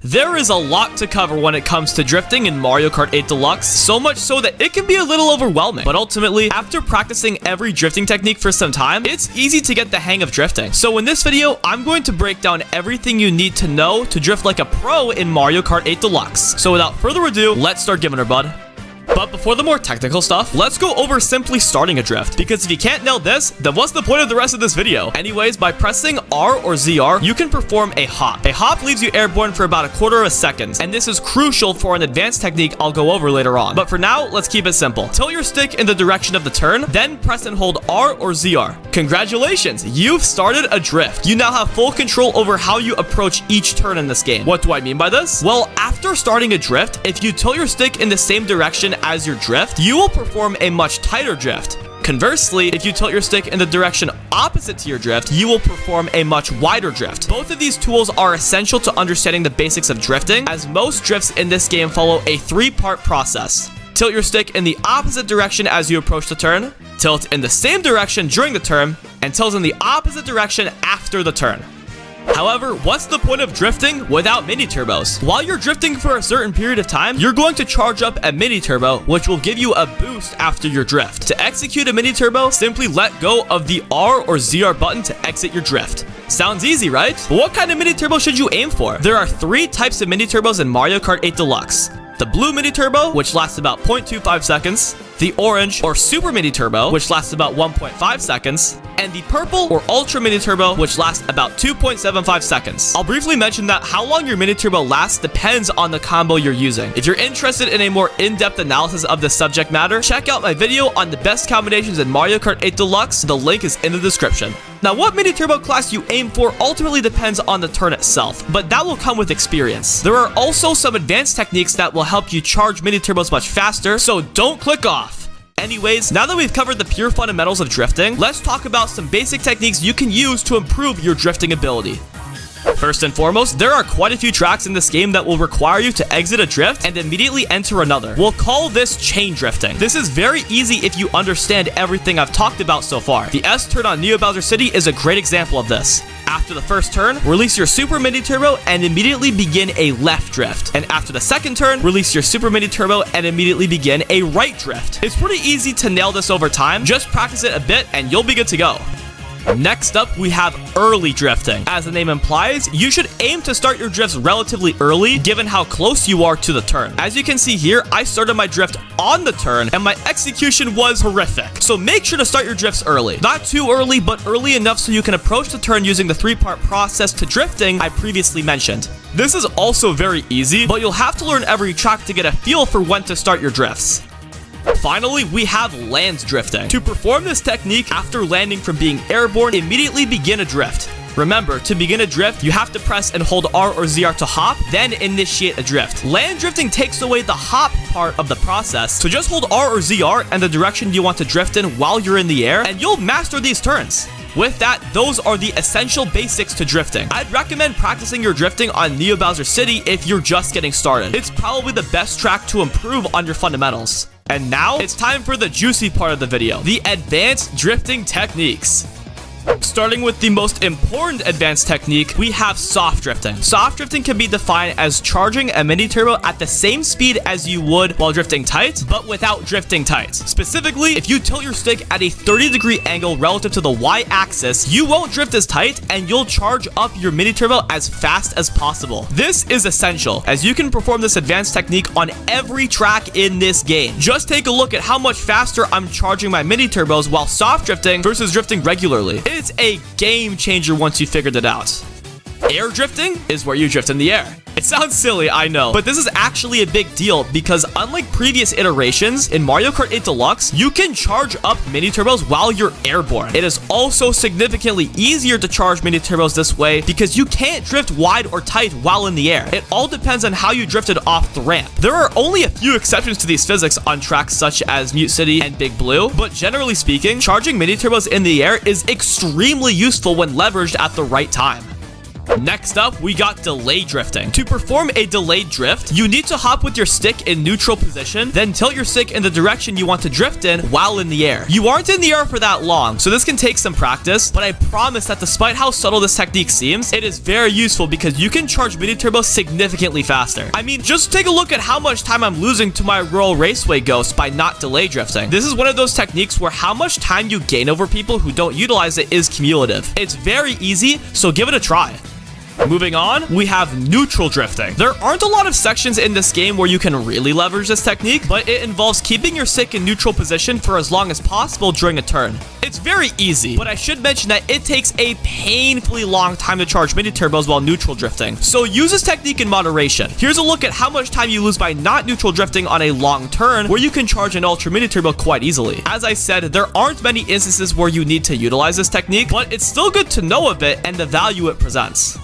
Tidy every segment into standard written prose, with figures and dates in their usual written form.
There is a lot to cover when it comes to drifting in Mario Kart 8 Deluxe, so much so that it can be a little overwhelming. But ultimately, after practicing every drifting technique for some time, it's easy to get the hang of drifting. So in this video, I'm going to break down everything you need to know to drift like a pro in Mario Kart 8 Deluxe. So without further ado, let's start giving her, bud. But before the more technical stuff, let's go over simply starting a drift, because if you can't nail this, then what's the point of the rest of this video? Anyways, by pressing R or ZR, you can perform a hop. A hop leaves you airborne for about a quarter of a second, and this is crucial for an advanced technique I'll go over later on. But for now, let's keep it simple. Tilt your stick in the direction of the turn, then press and hold R or ZR. Congratulations, you've started a drift. You now have full control over how you approach each turn in this game. What do I mean by this? Well, after starting a drift, if you tilt your stick in the same direction as your drift, you will perform a much tighter drift. Conversely, if you tilt your stick in the direction opposite to your drift, you will perform a much wider drift. Both of these tools are essential to understanding the basics of drifting, as most drifts in this game follow a three-part process. Tilt your stick in the opposite direction as you approach the turn, tilt in the same direction during the turn, and tilt in the opposite direction after the turn. However, what's the point of drifting without mini turbos? While you're drifting for a certain period of time, you're going to charge up a mini turbo, which will give you a boost after your drift. To execute a mini turbo, simply let go of the R or ZR button to exit your drift. Sounds easy, right? But what kind of mini turbo should you aim for? There are three types of mini turbos in Mario Kart 8 Deluxe. The blue mini turbo, which lasts about 0.25 seconds, the orange or super mini turbo, which lasts about 1.5 seconds, and the purple or ultra mini turbo, which lasts about 2.75 seconds. I'll briefly mention that how long your mini turbo lasts depends on the combo you're using. If you're interested in a more in-depth analysis of this subject matter, check out my video on the best combinations in Mario Kart 8 Deluxe. The link is in the description. Now, what mini turbo class you aim for ultimately depends on the turn itself, but that will come with experience. There are also some advanced techniques that will help you charge mini turbos much faster, so don't click off. Anyways, now that we've covered the pure fundamentals of drifting, let's talk about some basic techniques you can use to improve your drifting ability. First and foremost, there are quite a few tracks in this game that will require you to exit a drift and immediately enter another. We'll call this chain drifting. This is very easy if you understand everything I've talked about so far. The S turn on Neo Bowser City is a great example of this. After the first turn, release your super mini turbo and immediately begin a left drift. And after the second turn, release your super mini turbo and immediately begin a right drift. It's pretty easy to nail this over time. Just practice it a bit and you'll be good to go. Next up, we have early drifting. As the name implies, you should aim to start your drifts relatively early, given how close you are to the turn. As you can see here, I started my drift on the turn, and my execution was horrific. So make sure to start your drifts early. Not too early, but early enough so you can approach the turn using the three-part process to drifting I previously mentioned. This is also very easy, but you'll have to learn every track to get a feel for when to start your drifts. Finally, we have land drifting. To perform this technique after landing from being airborne, immediately begin a drift. Remember, to begin a drift, you have to press and hold R or ZR to hop, then initiate a drift. Land drifting takes away the hop part of the process, so just hold R or ZR and the direction you want to drift in while you're in the air, and you'll master these turns. With that, those are the essential basics to drifting. I'd recommend practicing your drifting on Neo Bowser City if you're just getting started. It's probably the best track to improve on your fundamentals. And now, it's time for the juicy part of the video, the advanced drifting techniques. Starting with the most important advanced technique, we have soft drifting. Soft drifting can be defined as charging a mini turbo at the same speed as you would while drifting tight, but without drifting tight. Specifically, if you tilt your stick at a 30-degree angle relative to the y-axis, you won't drift as tight and you'll charge up your mini turbo as fast as possible. This is essential, as you can perform this advanced technique on every track in this game. Just take a look at how much faster I'm charging my mini turbos while soft drifting versus drifting regularly. It's a game changer once you figured it out. Air drifting is where you drift in the air. It sounds silly, I know, but this is actually a big deal because unlike previous iterations, in Mario Kart 8 Deluxe, you can charge up mini turbos while you're airborne. It is also significantly easier to charge mini turbos this way because you can't drift wide or tight while in the air. It all depends on how you drifted off the ramp. There are only a few exceptions to these physics on tracks such as Mute City and Big Blue, but generally speaking, charging mini turbos in the air is extremely useful when leveraged at the right time. Next up, we got delay drifting. To perform a delayed drift, you need to hop with your stick in neutral position, then tilt your stick in the direction you want to drift in while in the air. You aren't in the air for that long, so this can take some practice, but I promise that despite how subtle this technique seems, it is very useful because you can charge mini turbo significantly faster. I mean, just take a look at how much time I'm losing to my Rural Raceway Ghost by not delay drifting. This is one of those techniques where how much time you gain over people who don't utilize it is cumulative. It's very easy, so give it a try. Moving on, we have neutral drifting. There aren't a lot of sections in this game where you can really leverage this technique, but it involves keeping your stick in neutral position for as long as possible during a turn. It's very easy, but I should mention that it takes a painfully long time to charge mini turbos while neutral drifting. So use this technique in moderation. Here's a look at how much time you lose by not neutral drifting on a long turn where you can charge an ultra mini turbo quite easily. As I said, there aren't many instances where you need to utilize this technique, but it's still good to know of it and the value it presents.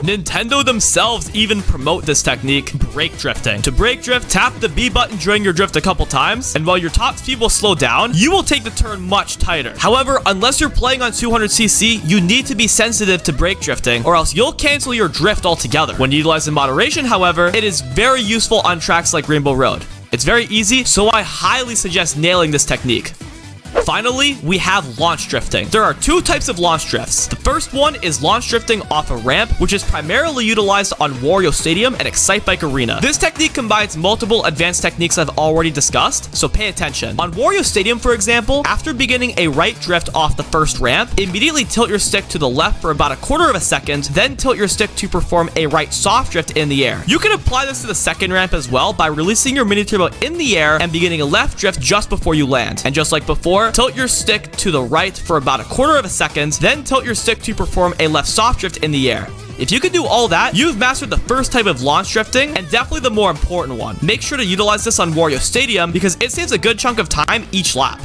Nintendo themselves even promote this technique, brake drifting. To brake drift, tap the B button during your drift a couple times, and while your top speed will slow down, you will take the turn much tighter. However, unless you're playing on 200cc, you need to be sensitive to brake drifting, or else you'll cancel your drift altogether. When utilized in moderation, however, it is very useful on tracks like Rainbow Road. It's very easy, so I highly suggest nailing this technique. Finally, we have launch drifting. There are two types of launch drifts. The first one is launch drifting off a ramp, which is primarily utilized on Wario Stadium and Excitebike Arena. This technique combines multiple advanced techniques I've already discussed, so pay attention. On Wario Stadium, for example, after beginning a right drift off the first ramp, immediately tilt your stick to the left for about a quarter of a second, then tilt your stick to perform a right soft drift in the air. You can apply this to the second ramp as well by releasing your mini turbo in the air and beginning a left drift just before you land. And just like before, tilt your stick to the right for about a quarter of a second, then tilt your stick to perform a left soft drift in the air. If you can do all that, you've mastered the first type of launch drifting, and definitely the more important one. Make sure to utilize this on Wario Stadium because it saves a good chunk of time each lap.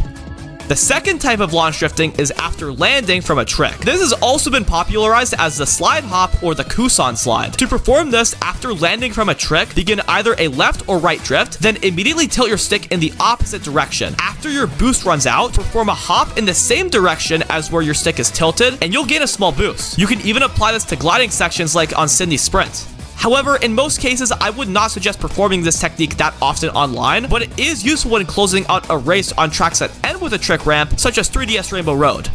The second type of launch drifting is after landing from a trick. This has also been popularized as the slide hop or the Kusan slide. To perform this after landing from a trick, begin either a left or right drift, then immediately tilt your stick in the opposite direction. After your boost runs out, perform a hop in the same direction as where your stick is tilted, and you'll gain a small boost. You can even apply this to gliding sections like on Sydney Sprint. However, in most cases, I would not suggest performing this technique that often online, but it is useful when closing out a race on tracks that end with a trick ramp, such as 3DS Rainbow Road.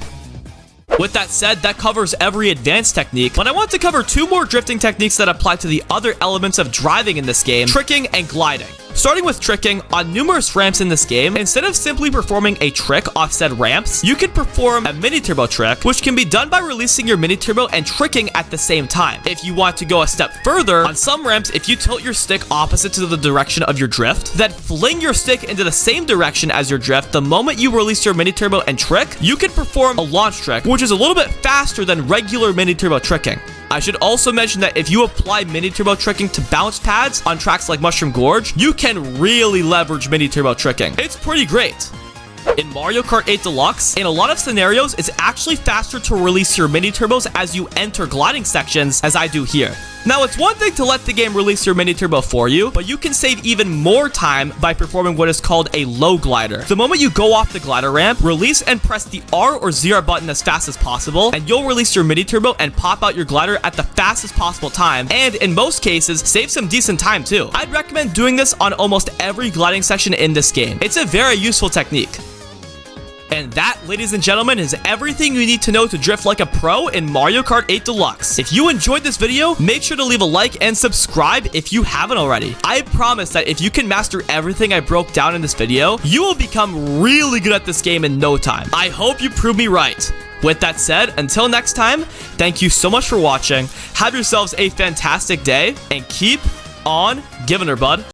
With that said, that covers every advanced technique, but I want to cover two more drifting techniques that apply to the other elements of driving in this game, tricking and gliding. Starting with tricking, on numerous ramps in this game, instead of simply performing a trick off said ramps, you can perform a mini turbo trick, which can be done by releasing your mini turbo and tricking at the same time. If you want to go a step further, on some ramps, if you tilt your stick opposite to the direction of your drift, then fling your stick into the same direction as your drift, the moment you release your mini turbo and trick, you can perform a launch trick, which is a little bit faster than regular mini turbo tricking. I should also mention that if you apply mini turbo tricking to bounce pads on tracks like Mushroom Gorge, you can really leverage mini turbo tricking. It's pretty great. In Mario Kart 8 Deluxe, in a lot of scenarios, it's actually faster to release your mini turbos as you enter gliding sections, as I do here. Now, it's one thing to let the game release your mini turbo for you, but you can save even more time by performing what is called a low glider. The moment you go off the glider ramp, release and press the R or ZR button as fast as possible, and you'll release your mini turbo and pop out your glider at the fastest possible time, and in most cases, save some decent time too. I'd recommend doing this on almost every gliding section in this game. It's a very useful technique. And that, ladies and gentlemen, is everything you need to know to drift like a pro in Mario Kart 8 Deluxe. If you enjoyed this video, make sure to leave a like and subscribe if you haven't already. I promise that if you can master everything I broke down in this video, you will become really good at this game in no time. I hope you prove me right. With that said, until next time, thank you so much for watching. Have yourselves a fantastic day, and keep on giving her, bud.